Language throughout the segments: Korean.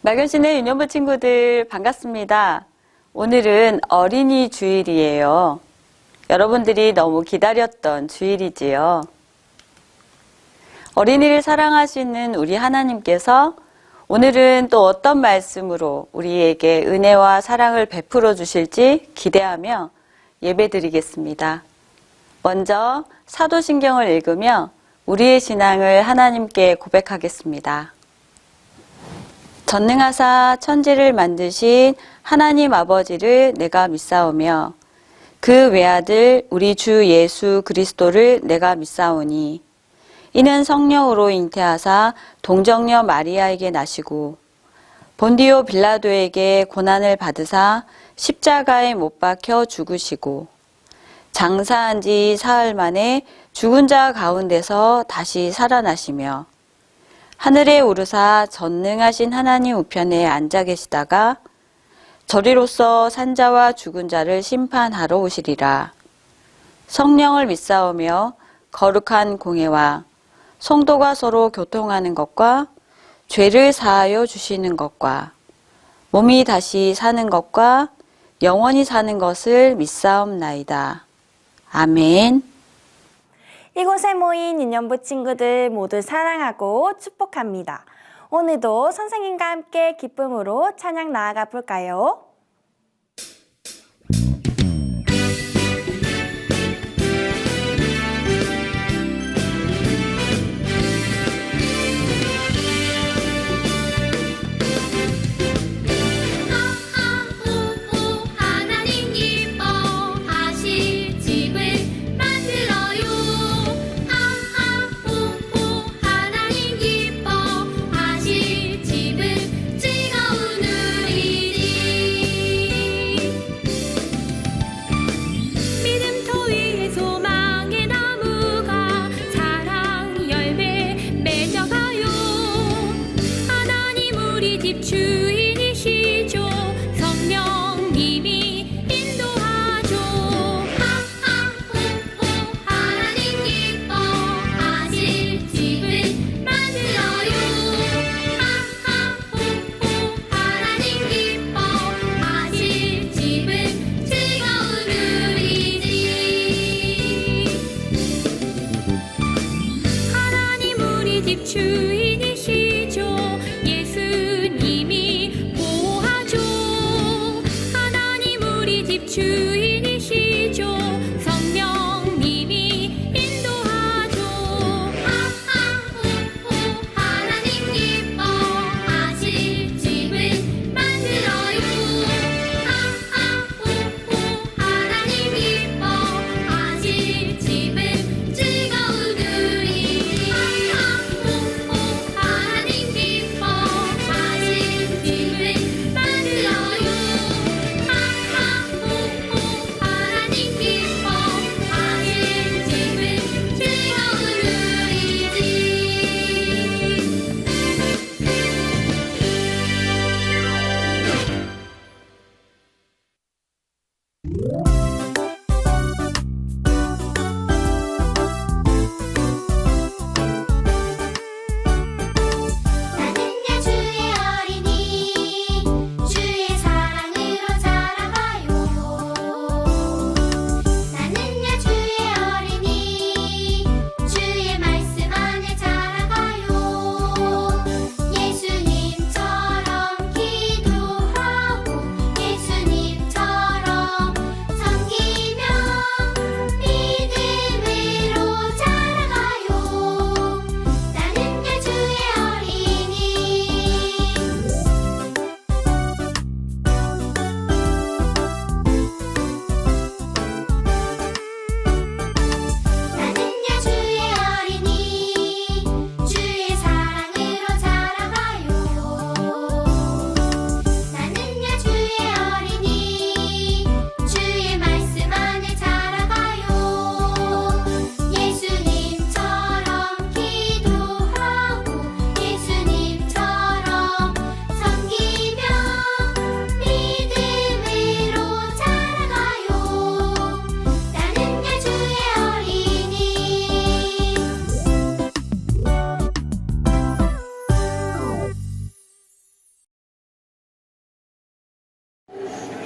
막연신의 유년부 친구들 반갑습니다. 오늘은 어린이 주일이에요. 여러분들이 너무 기다렸던 주일이지요. 어린이를 사랑하시는 우리 하나님께서 오늘은 또 어떤 말씀으로 우리에게 은혜와 사랑을 베풀어 주실지 기대하며 예배드리겠습니다. 먼저 사도신경을 읽으며 우리의 신앙을 하나님께 고백하겠습니다. 전능하사 천지를 만드신 하나님 아버지를 내가 믿사오며 그 외아들 우리 주 예수 그리스도를 내가 믿사오니 이는 성령으로 잉태하사 동정녀 마리아에게 나시고 본디오 빌라도에게 고난을 받으사 십자가에 못 박혀 죽으시고 장사한 지 사흘 만에 죽은 자 가운데서 다시 살아나시며 하늘에 오르사 전능하신 하나님 우편에 앉아 계시다가 저리로서 산자와 죽은 자를 심판하러 오시리라. 성령을 믿사오며 거룩한 공회와 성도가 서로 교통하는 것과 죄를 사하여 주시는 것과 몸이 다시 사는 것과 영원히 사는 것을 믿사옵나이다. 아멘. 이곳에 모인 유년부 친구들 모두 사랑하고 축복합니다. 오늘도 선생님과 함께 기쁨으로 찬양 나아가 볼까요?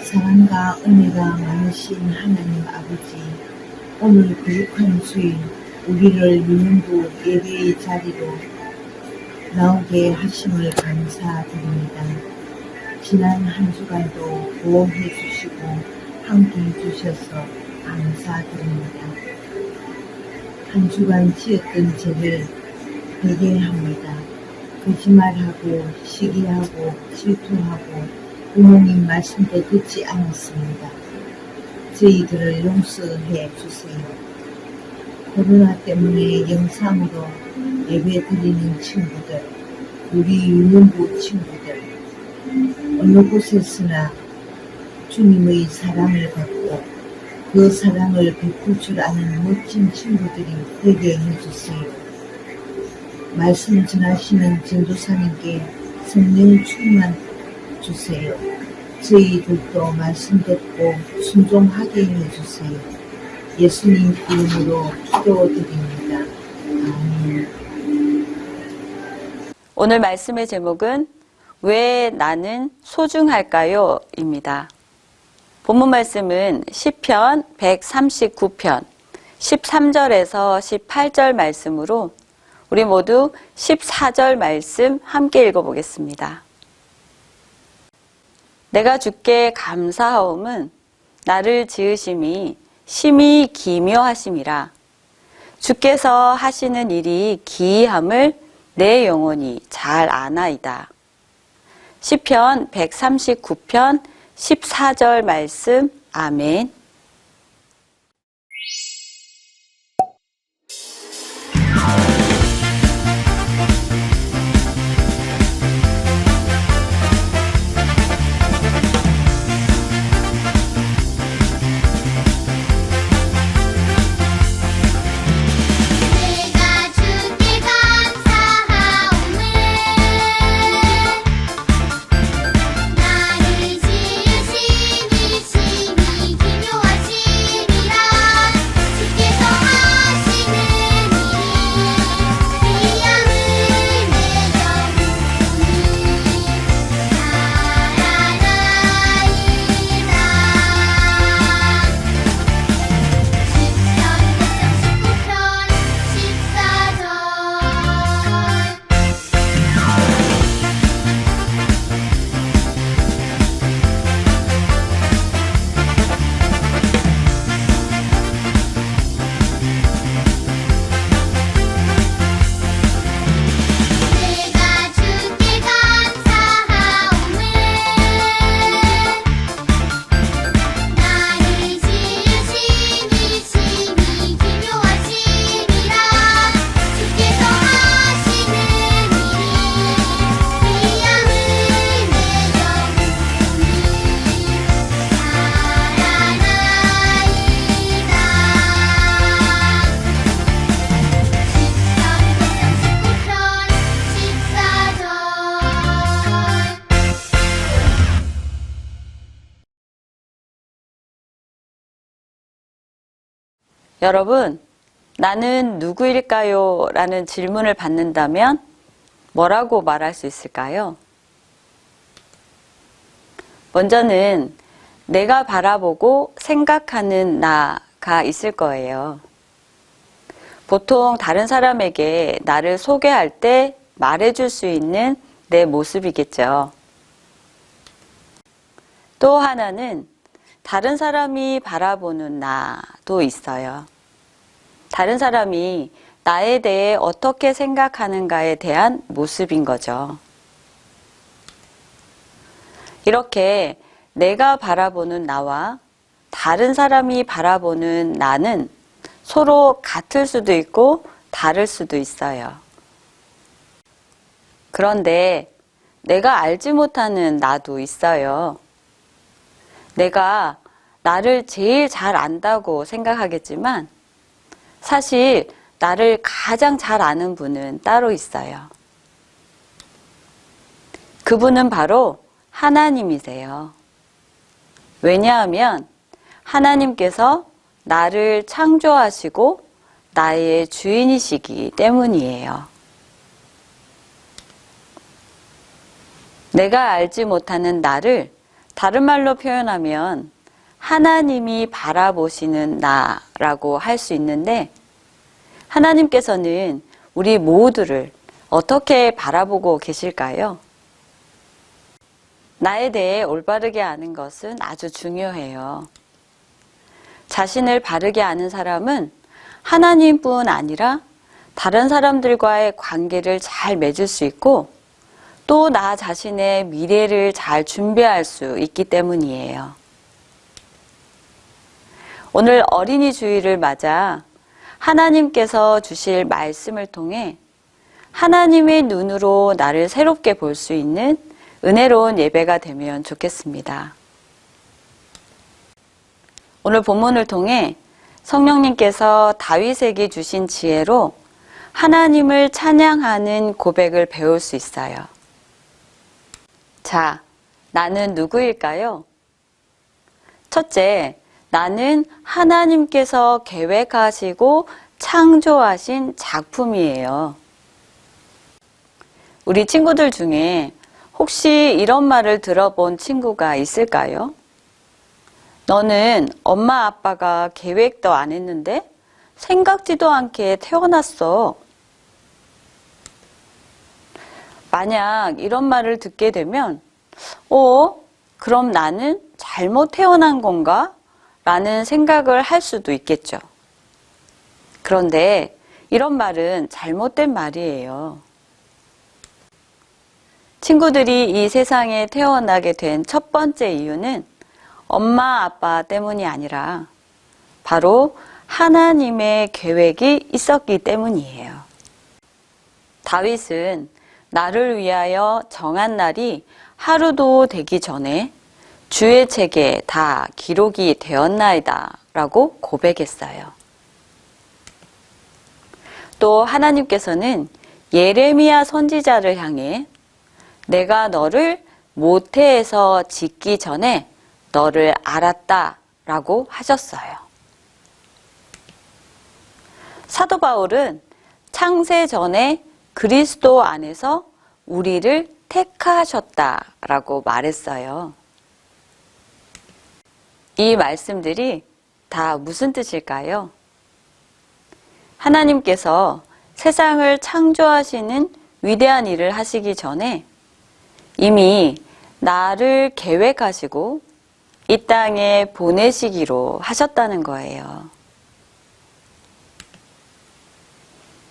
사랑과 은혜가 많으신 하나님 아버지, 오늘 거룩한 주일 우리를 유년부 예배의 자리로 나오게 하심을 감사드립니다. 지난 한 주간도 보호해 주시고 함께 해 주셔서 감사드립니다. 한 주간 지었던 죄를 회개합니다. 거짓말하고 시기하고 질투하고 부모님 말씀도 듣지 않았습니다. 저희들을 용서해 주세요. 코로나 때문에 영상으로 예배 드리는 친구들, 우리 유년부 친구들, 어느 곳에서나 주님의 사랑을 받고 그 사랑을 베풀 줄 아는 멋진 친구들이 되게 해주세요. 말씀 전하시는 전도사님께 성령 충만 주세요. 저희들도 말씀 듣고 순종하게 해주세요. 예수님 이름으로 기도드립니다. 아멘. 오늘 말씀의 제목은 왜 나는 소중할까요? 입니다. 본문 말씀은 시편 139편 13절에서 18절 말씀으로 우리 모두 14절 말씀 함께 읽어보겠습니다. 내가 주께 감사하옴은 나를 지으심이 심히 기묘하심이라. 주께서 하시는 일이 기이함을 내 영혼이 잘 아나이다. 시편 139편 14절 말씀. 아멘. 여러분, 나는 누구일까요? 라는 질문을 받는다면 뭐라고 말할 수 있을까요? 먼저는 내가 바라보고 생각하는 나가 있을 거예요. 보통 다른 사람에게 나를 소개할 때 말해줄 수 있는 내 모습이겠죠. 또 하나는 다른 사람이 바라보는 나도 있어요. 다른 사람이 나에 대해 어떻게 생각하는가에 대한 모습인 거죠. 이렇게 내가 바라보는 나와 다른 사람이 바라보는 나는 서로 같을 수도 있고 다를 수도 있어요. 그런데 내가 알지 못하는 나도 있어요. 내가 나를 제일 잘 안다고 생각하겠지만 사실 나를 가장 잘 아는 분은 따로 있어요. 그분은 바로 하나님이세요. 왜냐하면 하나님께서 나를 창조하시고 나의 주인이시기 때문이에요. 내가 알지 못하는 나를 다른 말로 표현하면 하나님이 바라보시는 나라고 할 수 있는데, 하나님께서는 우리 모두를 어떻게 바라보고 계실까요? 나에 대해 올바르게 아는 것은 아주 중요해요. 자신을 바르게 아는 사람은 하나님뿐 아니라 다른 사람들과의 관계를 잘 맺을 수 있고, 또 나 자신의 미래를 잘 준비할 수 있기 때문이에요. 오늘 어린이 주일을 맞아 하나님께서 주실 말씀을 통해 하나님의 눈으로 나를 새롭게 볼 수 있는 은혜로운 예배가 되면 좋겠습니다. 오늘 본문을 통해 성령님께서 다윗에게 주신 지혜로 하나님을 찬양하는 고백을 배울 수 있어요. 자, 나는 누구일까요? 첫째, 나는 하나님께서 계획하시고 창조하신 작품이에요. 우리 친구들 중에 혹시 이런 말을 들어본 친구가 있을까요? 너는 엄마 아빠가 계획도 안 했는데 생각지도 않게 태어났어. 만약 이런 말을 듣게 되면, 그럼 나는 잘못 태어난 건가? 라는 생각을 할 수도 있겠죠. 그런데 이런 말은 잘못된 말이에요. 친구들이 이 세상에 태어나게 된 첫 번째 이유는 엄마 아빠 때문이 아니라 바로 하나님의 계획이 있었기 때문이에요. 다윗은 나를 위하여 정한 날이 하루도 되기 전에 주의 책에 다 기록이 되었나이다 라고 고백했어요. 또 하나님께서는 예레미야 선지자를 향해 내가 너를 모태에서 짓기 전에 너를 알았다 라고 하셨어요. 사도 바울은 창세 전에 그리스도 안에서 우리를 택하셨다 라고 말했어요. 이 말씀들이 다 무슨 뜻일까요? 하나님께서 세상을 창조하시는 위대한 일을 하시기 전에 이미 나를 계획하시고 이 땅에 보내시기로 하셨다는 거예요.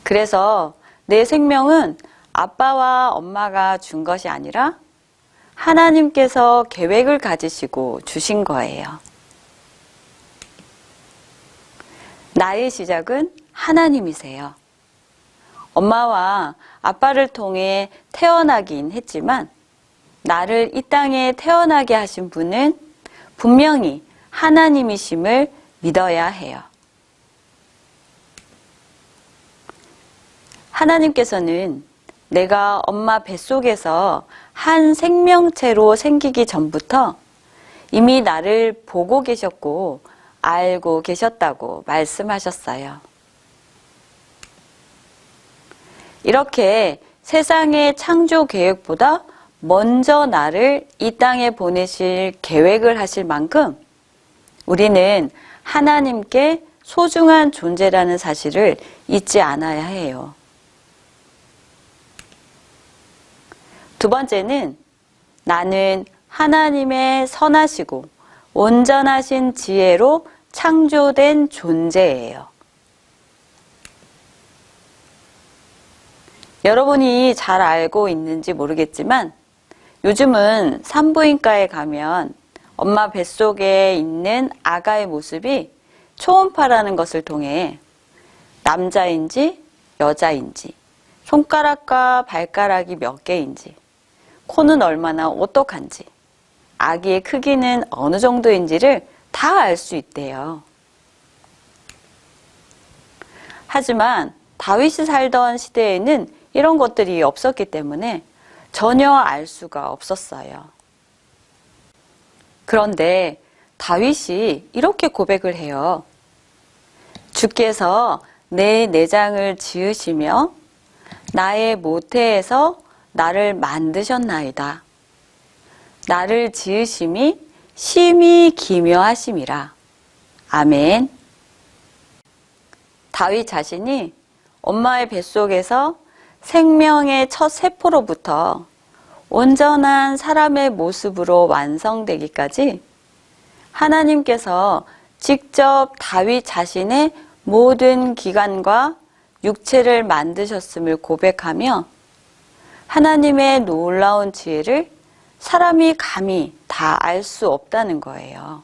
그래서 내 생명은 아빠와 엄마가 준 것이 아니라 하나님께서 계획을 가지시고 주신 거예요. 나의 시작은 하나님이세요. 엄마와 아빠를 통해 태어나긴 했지만 나를 이 땅에 태어나게 하신 분은 분명히 하나님이심을 믿어야 해요. 하나님께서는 내가 엄마 뱃속에서 한 생명체로 생기기 전부터 이미 나를 보고 계셨고 알고 계셨다고 말씀하셨어요. 이렇게 세상의 창조 계획보다 먼저 나를 이 땅에 보내실 계획을 하실 만큼 우리는 하나님께 소중한 존재라는 사실을 잊지 않아야 해요. 두 번째는 나는 하나님의 선하시고 온전하신 지혜로 창조된 존재예요. 여러분이 잘 알고 있는지 모르겠지만 요즘은 산부인과에 가면 엄마 뱃속에 있는 아가의 모습이 초음파라는 것을 통해 남자인지 여자인지 손가락과 발가락이 몇 개인지 코는 얼마나 오똑한지 아기의 크기는 어느 정도인지를 다 알 수 있대요. 하지만 다윗이 살던 시대에는 이런 것들이 없었기 때문에 전혀 알 수가 없었어요. 그런데 다윗이 이렇게 고백을 해요. 주께서 내 내장을 지으시며 나의 모태에서 나를 만드셨나이다. 나를 지으심이 심히 기묘하심이라. 아멘. 다윗 자신이 엄마의 뱃속에서 생명의 첫 세포로부터 온전한 사람의 모습으로 완성되기까지 하나님께서 직접 다윗 자신의 모든 기관과 육체를 만드셨음을 고백하며 하나님의 놀라운 지혜를 사람이 감히 다 알 수 없다는 거예요.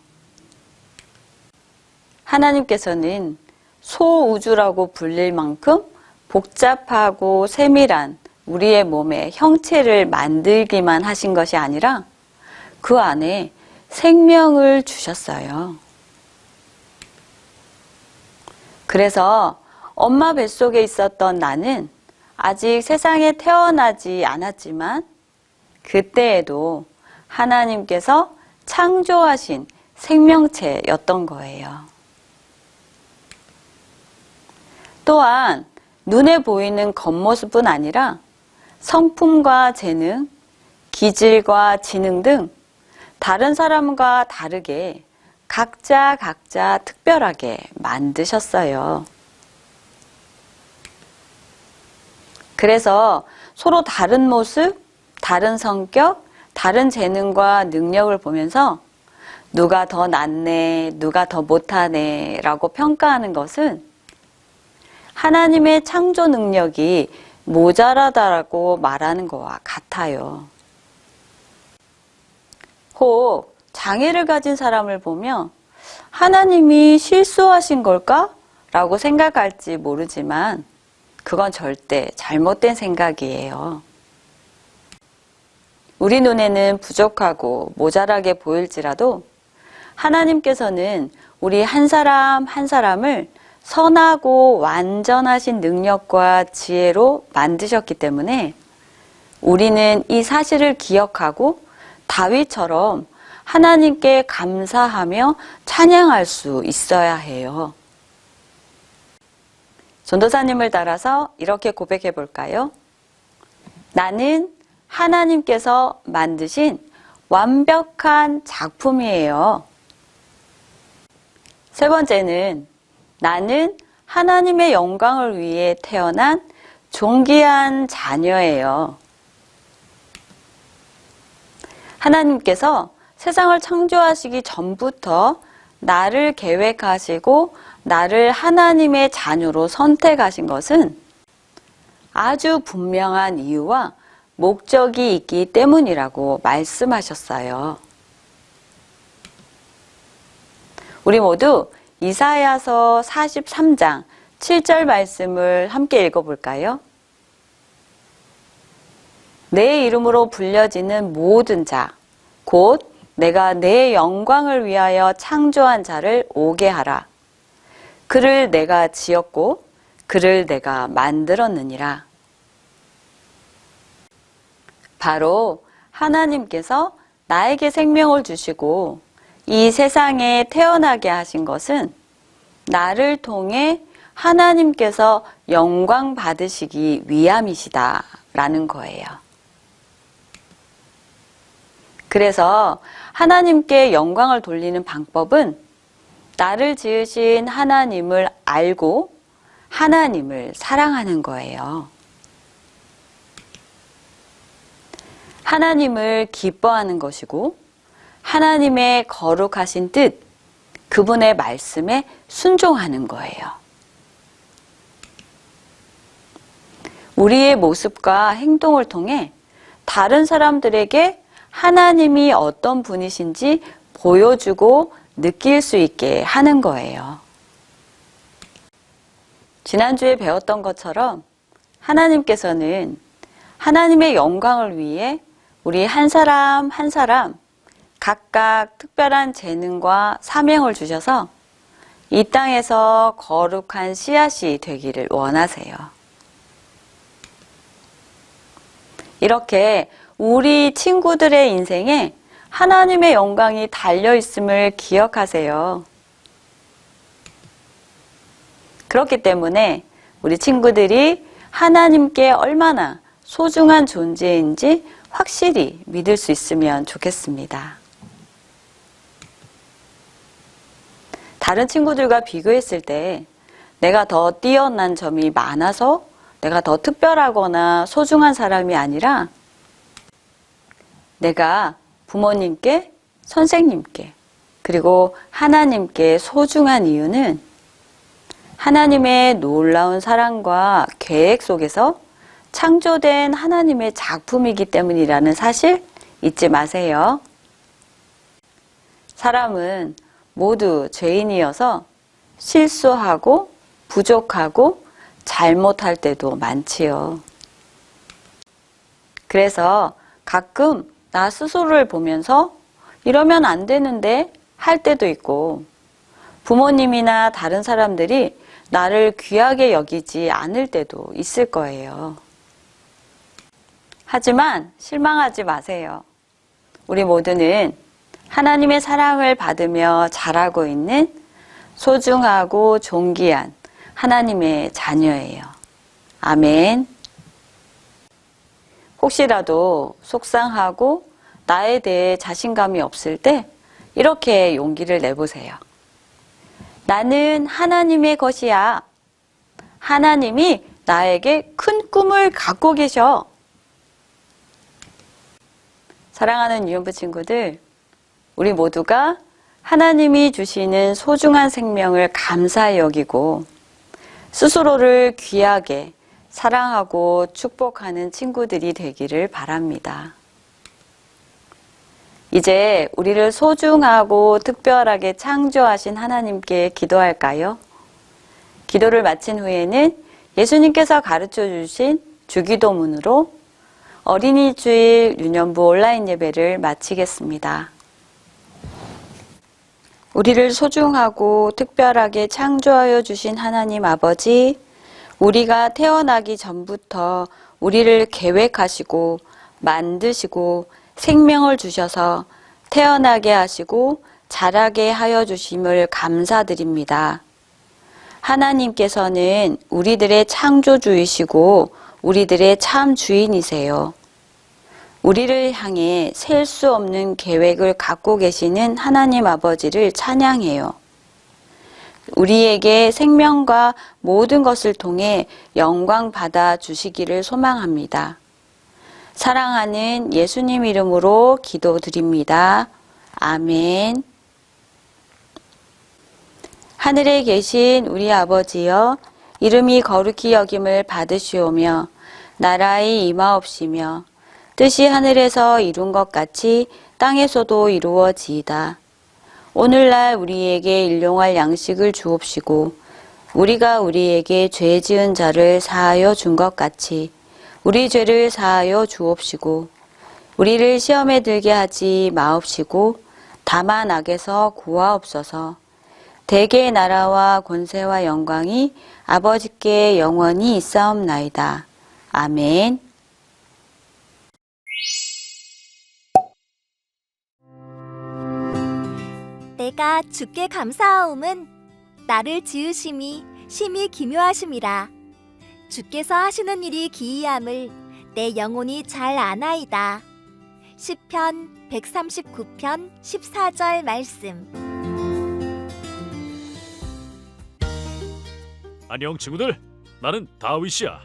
하나님께서는 소우주라고 불릴 만큼 복잡하고 세밀한 우리의 몸의 형체를 만들기만 하신 것이 아니라 그 안에 생명을 주셨어요. 그래서 엄마 뱃속에 있었던 나는 아직 세상에 태어나지 않았지만 그때에도 하나님께서 창조하신 생명체였던 거예요. 또한 눈에 보이는 겉모습뿐 아니라 성품과 재능, 기질과 지능 등 다른 사람과 다르게 각자 특별하게 만드셨어요. 그래서 서로 다른 모습, 다른 성격, 다른 재능과 능력을 보면서 누가 더 낫네, 누가 더 못하네 라고 평가하는 것은 하나님의 창조 능력이 모자라다라고 말하는 것과 같아요. 혹 장애를 가진 사람을 보며 하나님이 실수하신 걸까? 라고 생각할지 모르지만 그건 절대 잘못된 생각이에요. 우리 눈에는 부족하고 모자라게 보일지라도 하나님께서는 우리 한 사람 한 사람을 선하고 완전하신 능력과 지혜로 만드셨기 때문에 우리는 이 사실을 기억하고 다윗처럼 하나님께 감사하며 찬양할 수 있어야 해요. 전도사님을 따라서 이렇게 고백해 볼까요? 나는 하나님께서 만드신 완벽한 작품이에요. 세 번째는 나는 하나님의 영광을 위해 태어난 존귀한 자녀예요. 하나님께서 세상을 창조하시기 전부터 나를 계획하시고 나를 하나님의 자녀로 선택하신 것은 아주 분명한 이유와 목적이 있기 때문이라고 말씀하셨어요. 우리 모두 이사야서 43장 7절 말씀을 함께 읽어볼까요? 내 이름으로 불려지는 모든 자, 곧 내가 내 영광을 위하여 창조한 자를 오게 하라. 그를 내가 지었고 그를 내가 만들었느니라. 바로 하나님께서 나에게 생명을 주시고 이 세상에 태어나게 하신 것은 나를 통해 하나님께서 영광 받으시기 위함이시다라는 거예요. 그래서 하나님께 영광을 돌리는 방법은 나를 지으신 하나님을 알고 하나님을 사랑하는 거예요. 하나님을 기뻐하는 것이고 하나님의 거룩하신 뜻, 그분의 말씀에 순종하는 거예요. 우리의 모습과 행동을 통해 다른 사람들에게 하나님이 어떤 분이신지 보여주고 느낄 수 있게 하는 거예요. 지난주에 배웠던 것처럼 하나님께서는 하나님의 영광을 위해 우리 한 사람 한 사람 각각 특별한 재능과 사명을 주셔서 이 땅에서 거룩한 씨앗이 되기를 원하세요. 이렇게 우리 친구들의 인생에 하나님의 영광이 달려있음을 기억하세요. 그렇기 때문에 우리 친구들이 하나님께 얼마나 소중한 존재인지 확실히 믿을 수 있으면 좋겠습니다. 다른 친구들과 비교했을 때 내가 더 뛰어난 점이 많아서 내가 더 특별하거나 소중한 사람이 아니라 내가 부모님께, 선생님께, 그리고 하나님께 소중한 이유는 하나님의 놀라운 사랑과 계획 속에서 창조된 하나님의 작품이기 때문이라는 사실 잊지 마세요. 사람은 모두 죄인이어서 실수하고 부족하고 잘못할 때도 많지요. 그래서 가끔 나 스스로를 보면서 이러면 안 되는데 할 때도 있고 부모님이나 다른 사람들이 나를 귀하게 여기지 않을 때도 있을 거예요. 하지만 실망하지 마세요. 우리 모두는 하나님의 사랑을 받으며 자라고 있는 소중하고 존귀한 하나님의 자녀예요. 아멘. 혹시라도 속상하고 나에 대해 자신감이 없을 때 이렇게 용기를 내보세요. 나는 하나님의 것이야. 하나님이 나에게 큰 꿈을 갖고 계셔. 사랑하는 유연부 친구들, 우리 모두가 하나님이 주시는 소중한 생명을 감사히 여기고 스스로를 귀하게 사랑하고 축복하는 친구들이 되기를 바랍니다. 이제 우리를 소중하고 특별하게 창조하신 하나님께 기도할까요? 기도를 마친 후에는 예수님께서 가르쳐 주신 주기도문으로 어린이 주일 유년부 온라인 예배를 마치겠습니다. 우리를 소중하고 특별하게 창조하여 주신 하나님 아버지, 우리가 태어나기 전부터 우리를 계획하시고 만드시고 생명을 주셔서 태어나게 하시고 자라게 하여 주심을 감사드립니다. 하나님께서는 우리들의 창조주이시고 우리들의 참 주인이세요. 우리를 향해 셀 수 없는 계획을 갖고 계시는 하나님 아버지를 찬양해요. 우리에게 생명과 모든 것을 통해 영광 받아 주시기를 소망합니다. 사랑하는 예수님 이름으로 기도드립니다. 아멘. 하늘에 계신 우리 아버지여, 이름이 거룩히 여김을 받으시오며 나라의 임하옵시며 뜻이 하늘에서 이룬 것 같이 땅에서도 이루어지이다. 오늘날 우리에게 일용할 양식을 주옵시고 우리가 우리에게 죄 지은 자를 사하여 준 것 같이 우리 죄를 사하여 주옵시고 우리를 시험에 들게 하지 마옵시고 다만 악에서 구하옵소서. 대개의 나라와 권세와 영광이 아버지께 영원히 있사옵나이다. 아멘. 내가 주께 감사하옴은 나를 지으심이 심히 기묘하심이라. 주께서 하시는 일이 기이함을 내 영혼이 잘 아나이다. 시편 139편 14절 말씀. 안녕 친구들, 나는 다윗이야.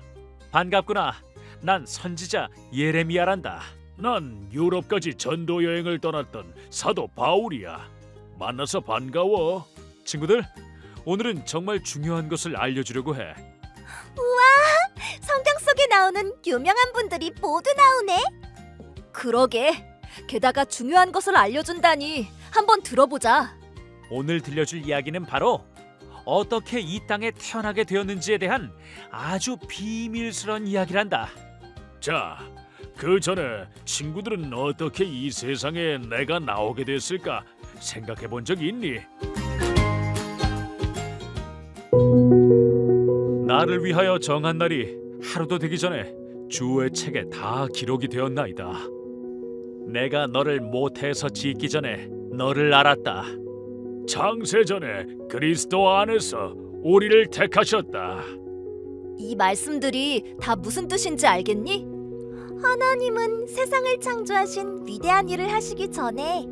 반갑구나. 난 선지자 예레미야란다. 난 유럽까지 전도 여행을 떠났던 사도 바울이야. 만나서 반가워. 친구들, 오늘은 정말 중요한 것을 알려주려고 해. 우와, 성경 속에 나오는 유명한 분들이 모두 나오네. 그러게, 게다가 중요한 것을 알려준다니. 한번 들어보자. 오늘 들려줄 이야기는 바로 어떻게 이 땅에 태어나게 되었는지에 대한 아주 비밀스러운 이야기란다. 자, 그 전에 친구들은 어떻게 이 세상에 내가 나오게 됐을까 생각해 본 적이 있니? 나를 위하여 정한 날이 하루도 되기 전에 주의 책에 다 기록이 되었나이다. 내가 너를 모태에서 짓기 전에 너를 알았다. 창세전에 그리스도 안에서 우리를 택하셨다. 이 말씀들이 다 무슨 뜻인지 알겠니? 하나님은 세상을 창조하신 위대한 일을 하시기 전에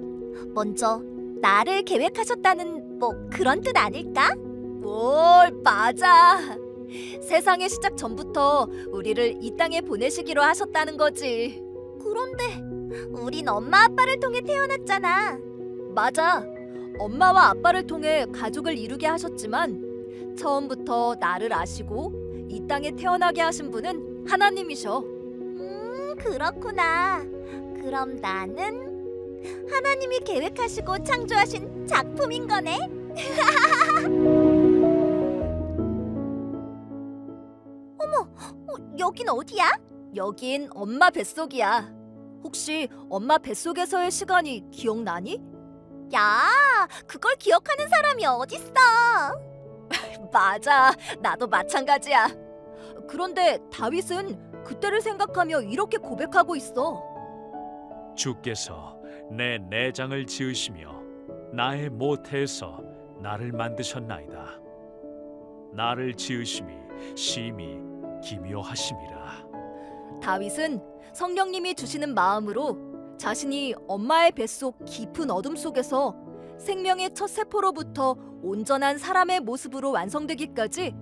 먼저 나를 계획하셨다는 뭐 그런 뜻 아닐까? 뭘 맞아. 세상의 시작 전부터 우리를 이 땅에 보내시기로 하셨다는 거지. 그런데 우린 엄마 아빠를 통해 태어났잖아. 맞아. 엄마와 아빠를 통해 가족을 이루게 하셨지만 처음부터 나를 아시고 이 땅에 태어나게 하신 분은 하나님이셔. 그렇구나. 그럼 나는 하나님이 계획하시고 창조하신 작품인 거네. 어머, 여긴 어디야? 여긴 엄마 뱃속이야. 혹시 엄마 뱃속에서의 시간이 기억나니? 야, 그걸 기억하는 사람이 어딨어? 맞아, 나도 마찬가지야. 그런데 다윗은 그때를 생각하며 이렇게 고백하고 있어. 주께서 내 내장을 지으시며 나의 모태에서 나를 만드셨나이다. 나를 지으심이 심히 기묘하심이라. 다윗은 성령님이 주시는 마음으로 자신이 엄마의 뱃속 깊은 어둠 속에서 생명의 첫 세포로부터 온전한 사람의 모습으로 완성되기까지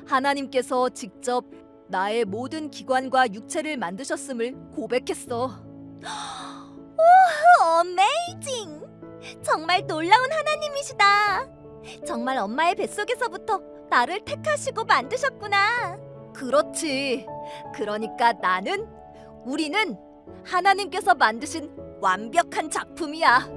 하나님께서 직접 나의 모든 기관과 육체를 만드셨음을 고백했어. 오, 어메이징! 정말 놀라운 하나님이시다. 정말 엄마의 뱃속에서부터 나를 택하시고 만드셨구나. 그렇지. 그러니까 우리는 하나님께서 만드신 완벽한 작품이야.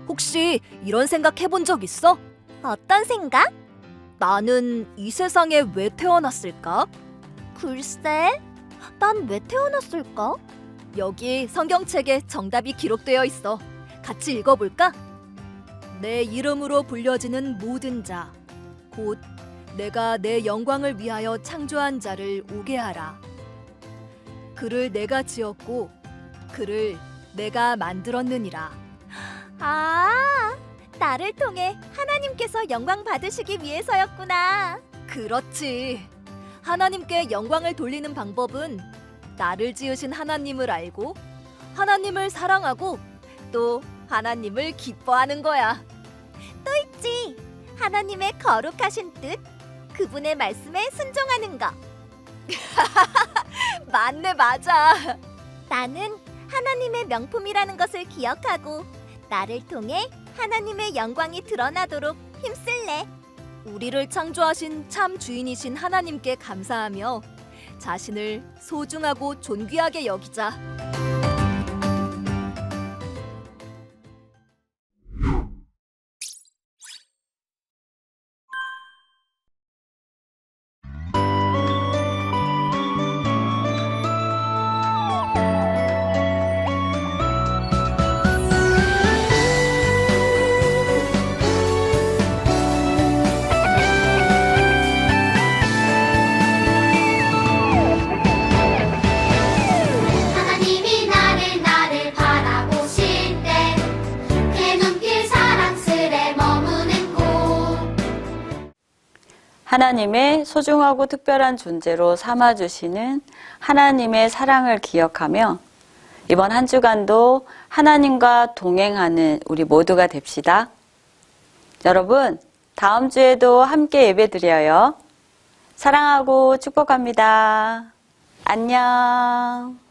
혹시 이런 생각 해본 적 있어? 어떤 생각? 나는 이 세상에 왜 태어났을까? 글쎄, 난 왜 태어났을까? 여기 성경책에 정답이 기록되어 있어. 같이 읽어볼까? 내 이름으로 불려지는 모든 자, 곧 내가 내 영광을 위하여 창조한 자를 오게 하라. 그를 내가 지었고 그를 내가 만들었느니라. 아, 나를 통해 하나님께서 영광 받으시기 위해서였구나. 그렇지. 하나님께 영광을 돌리는 방법은 나를 지으신 하나님을 알고 하나님을 사랑하고 또 하나님을 기뻐하는 거야. 또 있지. 하나님의 거룩하신 뜻, 그분의 말씀에 순종하는 거. 맞네, 맞아. 나는 하나님의 명품이라는 것을 기억하고 나를 통해 하나님의 영광이 드러나도록 힘쓸래. 우리를 창조하신 참 주인이신 하나님께 감사하며 자신을 소중하고 존귀하게 여기자. 하나님이 나를 바라보실 때 그 눈길 사랑스레 머무는 곳. 하나님의 소중하고 특별한 존재로 삼아주시는 하나님의 사랑을 기억하며 이번 한 주간도 하나님과 동행하는 우리 모두가 됩시다. 여러분, 다음 주에도 함께 예배드려요. 사랑하고 축복합니다. 안녕.